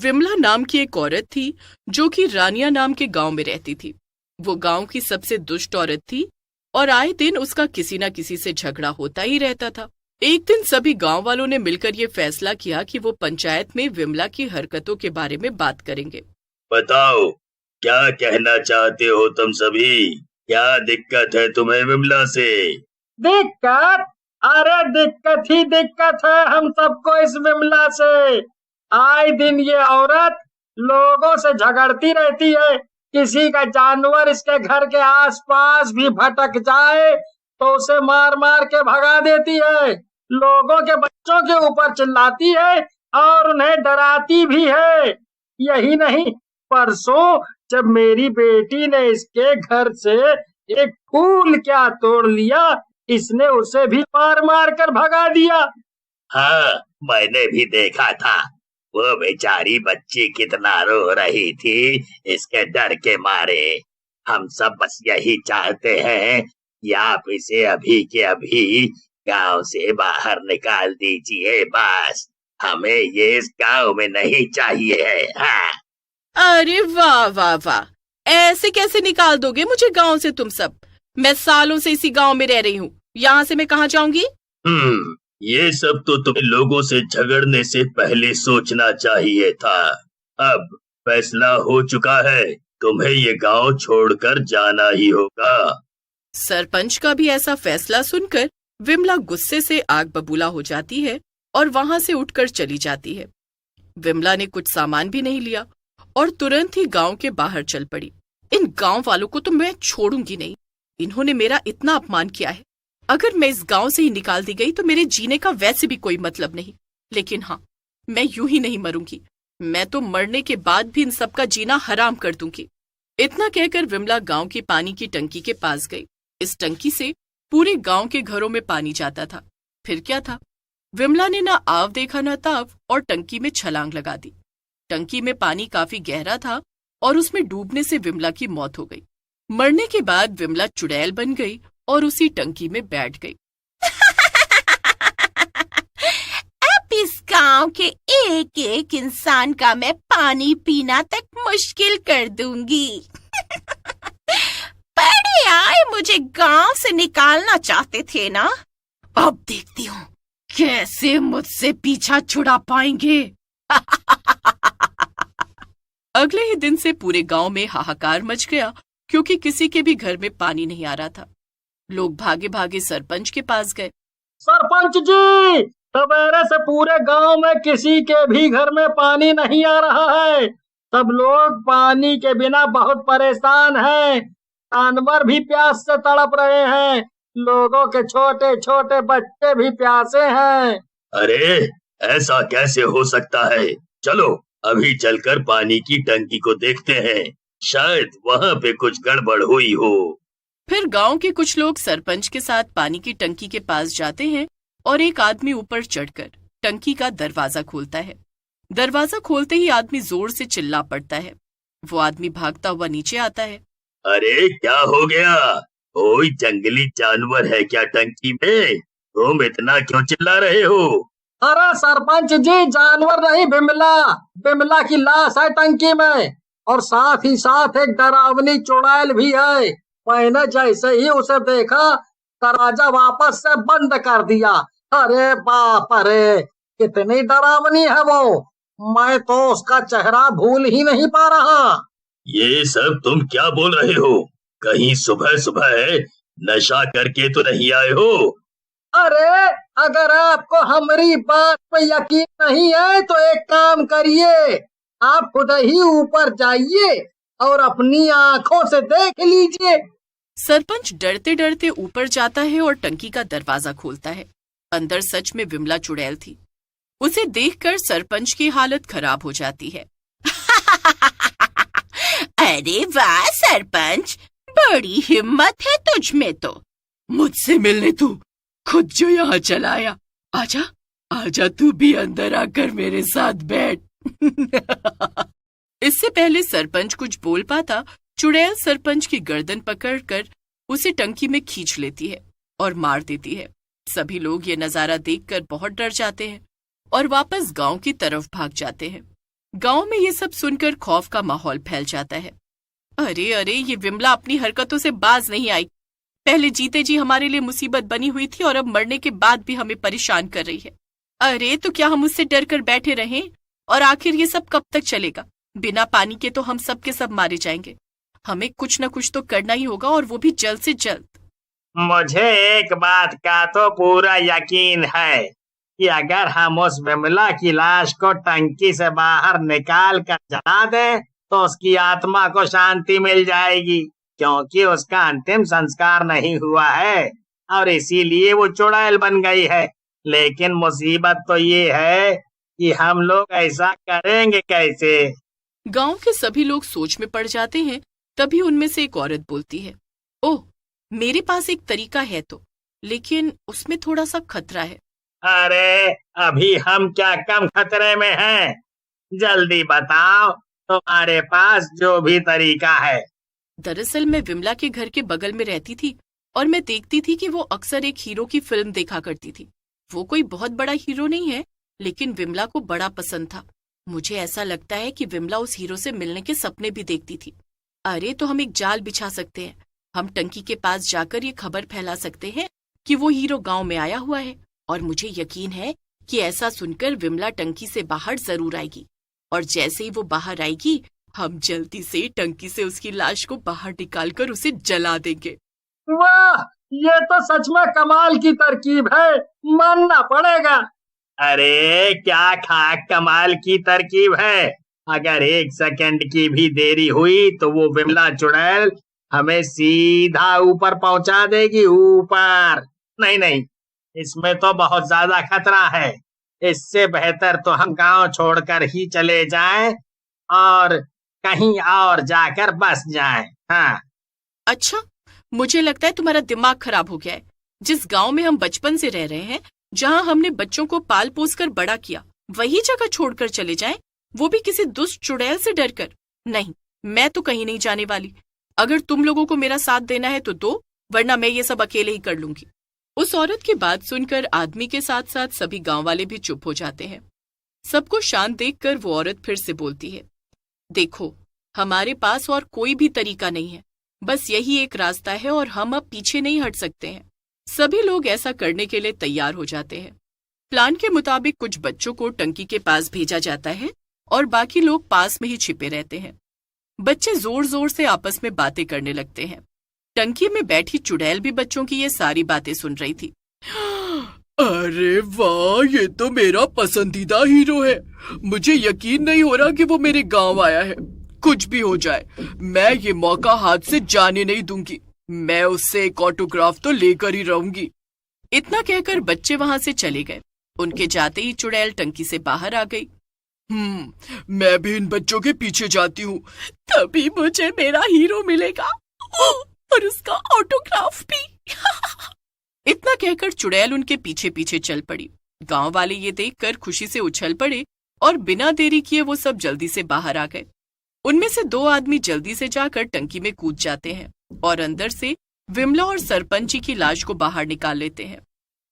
विमला नाम की एक औरत थी जो कि रानिया नाम के गांव में रहती थी। वो गांव की सबसे दुष्ट औरत थी और आए दिन उसका किसी न किसी से झगड़ा होता ही रहता था। एक दिन सभी गांव वालों ने मिलकर ये फैसला किया कि वो पंचायत में विमला की हरकतों के बारे में बात करेंगे। बताओ, क्या कहना चाहते हो तुम सभी? क्या दिक्कत है तुम्हें विमला से? दिक्कत? अरे दिक्कत ही दिक्कत है हम सबको इस विमला से। आए दिन ये औरत लोगों से झगड़ती रहती है। किसी का जानवर इसके घर के आसपास भी भटक जाए तो उसे मार मार के भगा देती है। लोगों के बच्चों के ऊपर चिल्लाती है और उन्हें डराती भी है। यही नहीं, परसों जब मेरी बेटी ने इसके घर से एक फूल क्या तोड़ लिया, इसने उसे भी मार मार कर भगा दिया। हाँ, मैंने भी देखा था। वो बेचारी बच्ची कितना रो रही थी इसके डर के मारे। हम सब बस यही चाहते हैं कि आप इसे अभी के अभी गांव से बाहर निकाल दीजिए। बस हमें ये इस गांव में नहीं चाहिए है। हाँ। अरे वाह वाह वाह, ऐसे कैसे निकाल दोगे मुझे गांव से तुम सब? मैं सालों से इसी गांव में रह रही हूँ, यहाँ से मैं कहाँ जाऊंगी? ये सब तो तुम्हें लोगों से झगड़ने से पहले सोचना चाहिए था। अब फैसला हो चुका है, तुम्हें ये गांव छोड़कर जाना ही होगा। सरपंच का भी ऐसा फैसला सुनकर विमला गुस्से से आग बबूला हो जाती है और वहां से उठकर चली जाती है। विमला ने कुछ सामान भी नहीं लिया और तुरंत ही गांव के बाहर चल पड़ी। इन गांव वालों को तो मैं छोड़ूंगी नहीं। इन्होंने मेरा इतना अपमान किया है। अगर मैं इस गांव से ही निकाल दी गई तो मेरे जीने का वैसे भी कोई मतलब नहीं। लेकिन हाँ, मैं यूं ही नहीं मरूंगी। मैं तो मरने के बाद भी इन सबका जीना हराम कर दूंगी। इतना कहकर विमला गांव की पानी की टंकी के पास गई। इस टंकी से पूरे गांव के घरों में पानी जाता था। फिर क्या था, विमला ने ना आव देखा ना ताव और टंकी में छलांग लगा दी। टंकी में पानी काफी गहरा था और उसमें डूबने से विमला की मौत हो गई। मरने के बाद विमला चुड़ैल बन गई और उसी टंकी में बैठ गई। अब इस गांव के एक एक इंसान का मैं पानी पीना तक मुश्किल कर दूंगी। बड़े आए मुझे गांव से निकालना चाहते थे ना, अब देखती हूँ कैसे मुझसे पीछा छुड़ा पाएंगे। अगले ही दिन से पूरे गांव में हाहाकार मच गया क्योंकि किसी के भी घर में पानी नहीं आ रहा था। लोग भागे भागे सरपंच के पास गए। सरपंच जी, सवेरे से पूरे गांव में किसी के भी घर में पानी नहीं आ रहा है। सब लोग पानी के बिना बहुत परेशान हैं। जानवर भी प्यास से तड़प रहे हैं। लोगों के छोटे छोटे बच्चे भी प्यासे हैं। अरे, ऐसा कैसे हो सकता है? चलो अभी चलकर पानी की टंकी को देखते हैं, शायद वहाँ पे कुछ गड़बड़ हुई हो। फिर गांव के कुछ लोग सरपंच के साथ पानी की टंकी के पास जाते हैं और एक आदमी ऊपर चढ़कर टंकी का दरवाजा खोलता है। दरवाजा खोलते ही आदमी जोर से चिल्ला पड़ता है। वो आदमी भागता हुआ नीचे आता है। अरे क्या हो गया? कोई जंगली जानवर है क्या टंकी में? तुम इतना क्यों चिल्ला रहे हो? अरे सरपंच जी, जानवर नहीं, बिमला की लाश है टंकी में और साथ ही साथ एक डरावनी चुड़ैल भी है। मैंने जैसे ही उसे देखा दरवाजा वापस से बंद कर दिया। अरे बाप रे, कितनी डरावनी है वो, मैं तो उसका चेहरा भूल ही नहीं पा रहा। ये सब तुम क्या बोल रहे हो? कहीं सुबह सुबह नशा करके तो नहीं आए हो? अरे अगर आपको हमारी बात पे यकीन नहीं है तो एक काम करिए, आप खुद ही ऊपर जाइए और अपनी आंखों से देख लीजिए। सरपंच डरते डरते ऊपर जाता है और टंकी का दरवाजा खोलता है। अंदर सच में विमला चुड़ैल थी। उसे देखकर सरपंच की हालत खराब हो जाती है। अरे वाह सरपंच, बड़ी हिम्मत है तुझ में तो। मुझसे मिलने तू खुद जो यहाँ चला आया। आजा आजा, तू भी अंदर आकर मेरे साथ बैठ। इससे पहले सरपंच कुछ बोल पाता, चुड़ैल सरपंच की गर्दन पकड़कर उसे टंकी में खींच लेती है और मार देती है। सभी लोग ये नजारा देखकर बहुत डर जाते हैं और वापस गांव की तरफ भाग जाते हैं। गांव में ये सब सुनकर खौफ का माहौल फैल जाता है। अरे अरे, ये विमला अपनी हरकतों से बाज नहीं आई। पहले जीते जी हमारे लिए मुसीबत बनी हुई थी और अब मरने के बाद भी हमें परेशान कर रही है। अरे तो क्या हम उससे डर कर बैठे रहें? और आखिर ये सब कब तक चलेगा? बिना पानी के तो हम सब के सब मारे जाएंगे। हमें कुछ न कुछ तो करना ही होगा, और वो भी जल्द से जल्द। मुझे एक बात का तो पूरा यकीन है कि अगर हम उस विमला की लाश को टंकी से बाहर निकाल कर जला दें तो उसकी आत्मा को शांति मिल जाएगी, क्योंकि उसका अंतिम संस्कार नहीं हुआ है और इसीलिए वो चुड़ैल बन गई है। लेकिन मुसीबत तो ये है कि हम लोग ऐसा करेंगे कैसे? गांव के सभी लोग सोच में पड़ जाते हैं। तभी उनमें से एक औरत बोलती है, ओह, मेरे पास एक तरीका है तो, लेकिन उसमें थोड़ा सा खतरा है। अरे अभी हम क्या कम खतरे में हैं? जल्दी बताओ तुम्हारे पास जो भी तरीका है। दरअसल मैं विमला के घर के बगल में रहती थी और मैं देखती थी कि वो अक्सर एक हीरो की फिल्म देखा करती थी। वो कोई बहुत बड़ा हीरो नहीं है, लेकिन विमला को बड़ा पसंद था। मुझे ऐसा लगता है कि विमला उस हीरो से मिलने के सपने भी देखती थी। अरे तो हम एक जाल बिछा सकते हैं। हम टंकी के पास जाकर ये खबर फैला सकते हैं कि वो हीरो गांव में आया हुआ है, और मुझे यकीन है कि ऐसा सुनकर विमला टंकी से बाहर जरूर आएगी। और जैसे ही वो बाहर आएगी, हम जल्दी से टंकी से उसकी लाश को बाहर निकालकर उसे जला देंगे। वाह, ये तो सच में कमाल की तरकीब है, मानना पड़ेगा। अरे क्या खाक कमाल की तरकीब है। अगर 1 सेकंड की भी देरी हुई तो वो विमला चुड़ैल हमें सीधा ऊपर पहुंचा देगी, ऊपर। नहीं नहीं, इसमें तो बहुत ज्यादा खतरा है। इससे बेहतर तो हम गांव छोड़कर ही चले जाएं और कहीं और जाकर बस जाएं। हाँ। अच्छा, मुझे लगता है तुम्हारा दिमाग खराब हो गया है। जिस गांव में हम बचपन से रह रहे हैं, जहां हमने बच्चों को पाल पोस कर बड़ा किया, वही जगह छोड़कर चले जाएं, वो भी किसी दुष्ट चुड़ैल से डरकर? नहीं, मैं तो कहीं नहीं जाने वाली। अगर तुम लोगों को मेरा साथ देना है तो दो, वरना मैं ये सब अकेले ही कर लूंगी। उस औरत की बात सुनकर आदमी के साथ साथ सभी गांव वाले भी चुप हो जाते हैं। सबको शांत देखकर वो औरत फिर से बोलती है, देखो, हमारे पास और कोई भी तरीका नहीं है, बस यही एक रास्ता है और हम अब पीछे नहीं हट सकते हैं। सभी लोग ऐसा करने के लिए तैयार हो जाते हैं। प्लान के मुताबिक कुछ बच्चों को टंकी के पास भेजा जाता है और बाकी लोग पास में ही छिपे रहते हैं। बच्चे जोर जोर से आपस में बातें करने लगते हैं। टंकी में बैठी चुड़ैल भी बच्चों की ये सारी बातें सुन रही थी। अरे वाह, ये तो मेरा पसंदीदा हीरो है। मुझे यकीन नहीं हो रहा कि वो मेरे गांव आया है। कुछ भी हो जाए, मैं ये मौका हाथ से जाने नहीं दूंगी। मैं उससे एक ऑटोग्राफ तो लेकर ही रहूंगी। इतना कहकर बच्चे वहां से चले गए। उनके जाते ही चुड़ैल टंकी से बाहर आ गई। मैं भी इन बच्चों के पीछे जाती हूँ, तभी मुझे मेरा हीरो मिलेगा और उसका ऑटोग्राफ भी। इतना कहकर चुड़ैल उनके पीछे पीछे चल पड़ी। गांव वाले ये देखकर खुशी से उछल पड़े और बिना देरी किए वो सब जल्दी से बाहर आ गए। उनमें से 2 आदमी जल्दी से जाकर टंकी में कूद जाते हैं और अंदर से विमला और सरपंच जी की लाश को बाहर निकाल लेते हैं।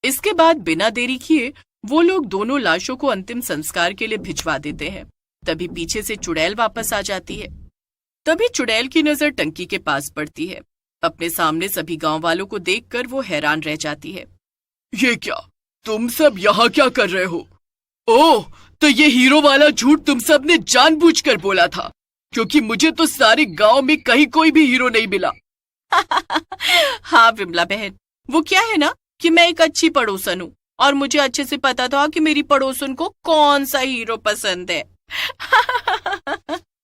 इसके बाद बिना देरी किए वो लोग दोनों लाशों को अंतिम संस्कार के लिए भिजवा देते हैं। तभी पीछे से चुड़ैल वापस आ जाती है। तभी चुड़ैल की नजर टंकी के पास पड़ती है। अपने सामने सभी गांव वालों को देखकर वो हैरान रह जाती है। ये क्या, तुम सब यहाँ क्या कर रहे हो? ओह, तो ये हीरो वाला झूठ तुम सब ने जानबूझकर बोला था, क्योंकि मुझे तो सारे गांव में कहीं कोई भी हीरो नहीं मिला। हाँ विमला बहन, वो क्या है ना कि मैं एक अच्छी पड़ोसन हूँ और मुझे अच्छे से पता था कि मेरी पड़ोसन को कौन सा हीरो पसंद है।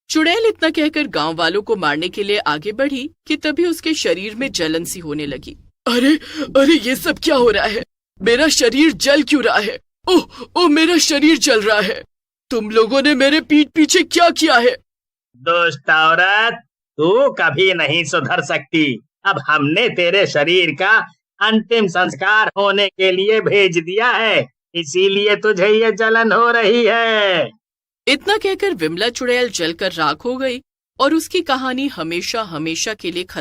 चुड़ैल इतना कहकर गांव वालों को मारने के लिए आगे बढ़ी कि तभी उसके शरीर में जलन सी होने लगी। अरे अरे, ये सब क्या हो रहा है? मेरा शरीर जल क्यों रहा है? ओह, मेरा शरीर जल रहा है। तुम लोगों ने मेरे पीठ पीछे क्या किया है? दुष्ट औरत, तू कभी नहीं सुधर सकती। अब हमने तेरे शरीर का अंतिम संस्कार होने के लिए भेज दिया है, इसीलिए तुझे ये जलन हो रही है। इतना कहकर विमला चुड़ैल जलकर राख हो गई और उसकी कहानी हमेशा हमेशा के लिए खत्म